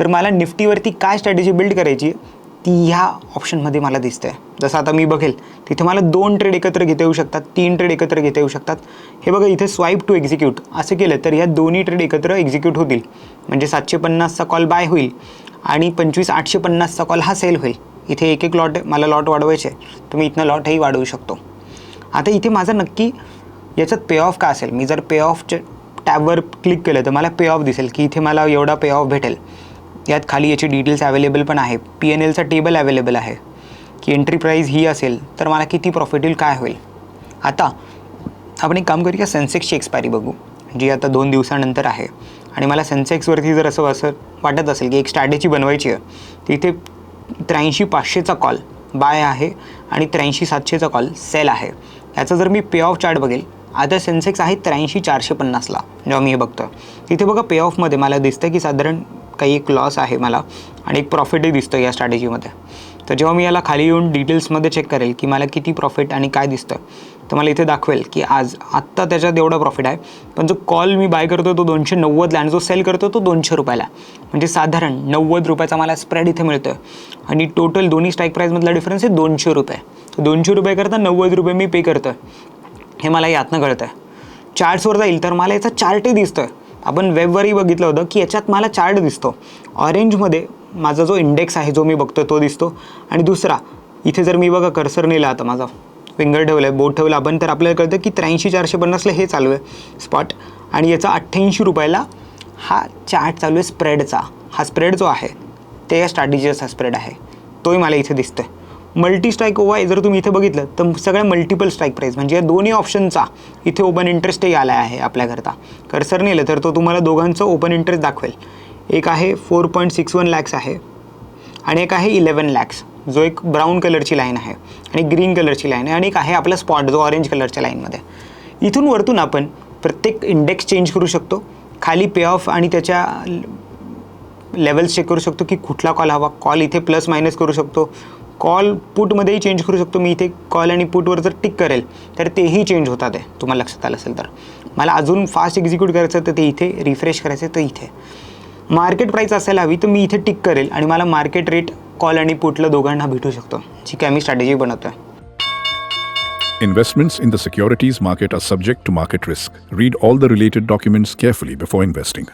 तर मला निफ्टीवरती काय स्ट्रॅटेजी बिल्ड करायची ती ह्या ऑप्शनमध्ये मला दिसतं आहे. जसं आता मी बघेल तिथे मला 2 ट्रेड एकत्र घेता येऊ शकतात, 3 ट्रेड एकत्र घेता येऊ शकतात. हे बघा इथे स्वाईप टू एक्झिक्यूट असं केलं तर ह्या दोन्ही ट्रेड एकत्र एक्झिक्यूट होतील. म्हणजे 750चा कॉल बाय होईल आणि 25,850चा कॉल हा सेल होईल. इथे एक लॉट मला लॉट वाढवायचे तर मी इथनं लॉटही वाढवू शकतो. आता इथे माझं नक्की याच्यात पे ऑफ का असेल. मी जर पे ऑफच्या टॅबवर क्लिक केलं तर मला पे ऑफ दिसेल की इथे मला एवढा पे ऑफ भेटेल. यात खाली याची डिटेल्स अवेलेबल पण आहे. P&Lचा टेबल अवेलेबल आहे की एंट्री प्राईस ही असेल तर मला किती प्रॉफिट होईल काय होईल. आता आपण एक काम करूया, सेन्सेक्सची एक्सपायरी बघू जी आता 2 दिवसानंतर आहे. आणि मला सेन्सेक्सवरती जर असं वाटत असेल की एक स्ट्रॅटेजी बनवायची आहे तर इथे 83,500चा कॉल बाय आहे आणि 83,700चा कॉल सेल आहे. याचा जर मी पे ऑफ चार्ट बघेल, आता सेन्सेक्स आहे 83,450ला जेव्हा मी हे बघतो. तिथे बघा पे ऑफमध्ये मला दिसतं की साधारण काही एक लॉस आहे मला आणि एक प्रॉफिटही दिसतं या स्ट्रॅटेजीमध्ये. तर जेव्हा मी याला खाली येऊन डिटेल्समध्ये चेक करेल की मला किती प्रॉफिट आणि काय दिसतं तर मला इथे दाखवेल की आत्ता त्याच्यात एवढा प्रॉफिट आहे. पण जो कॉल मी बाय करतो तो 290ला आणि जो सेल करतो तो 200 रुपयाला. म्हणजे साधारण 90 रुपयाचा मला स्प्रेड इथे मिळतो आहे आणि टोटल दोन्ही स्ट्राईक प्राईजमधला डिफरन्स आहे 200 रुपये. तर 200 रुपये करता 90 रुपये मी पे करतो हे मला यातनं कळतं आहे. चार्ट्सवर जाईल तर मला याचा चार्टही दिसतो आहे. आपण वेबवरही बघितलं होतं की याच्यात मला चार्ट दिसतो. ऑरेंजमध्ये माझा जो इंडेक्स आहे जो मी बघतो तो दिसतो. आणि दुसरा इथे जर मी बघा कर्सर नेला, आता माझा फिंगर ठेवलं आहे, बोट ठेवलं आपण, तर आपल्याला कळतं की 83,450ला हे चालू आहे स्पॉट आणि याचा 88 रुपयाला हा चार्ट चालू आहे स्प्रेडचा. हा स्प्रेड जो आहे ते या स्ट्रॅटेजीचा स्प्रेड आहे, तोही मला इथे दिसतो आहे. मल्टी स्ट्राईक ओवाय जर तुम्ही इथे बघितलं तर सगळ्या मल्टिपल स्ट्राईक प्राईस म्हणजे या दोन्ही ऑप्शनचा इथे ओपन इंटरेस्टही आला आहे आपल्याकरता. कर्सर नेलं तर तो तुम्हाला दोघांचं ओपन इंटरेस्ट दाखवेल. एक आहे 4.61 लॅक्स आहे आणि एक आहे 11 लॅक्स जो एक ब्राऊन कलरची लाईन आहे आणि ग्रीन कलरची लाईन आहे आणि एक आहे आपला स्पॉट जो ऑरेंज कलरच्या लाईनमध्ये. इथून वरतून आपण प्रत्येक इंडेक्स चेंज करू शकतो. खाली पे ऑफ आणि त्याच्या लेवल्स चेक करू शकतो की कुठला कॉल हवा. कॉल इथे प्लस मायनस करू शकतो. कॉल पुटमध्येही चेंज करू शकतो. मी इथे कॉल आणि पुटवर जर टिक करेल तर तेही चेंज होतात आहे. तुम्हाला लक्षात आलं असेल तर मला अजून फास्ट एक्झिक्यूट करायचं तर ते इथे, रिफ्रेश करायचं तर इथे. मार्केट प्राईस असायला हवी तर मी इथे टिक करेल आणि मला मार्केट रेट कॉल आणि पुटला दोघांना भेटू शकतो, जी काय मी स्ट्रॅटेजी बनवतो आहे. Investments in the securities market are subject to market risk. Read all the related documents carefully before investing.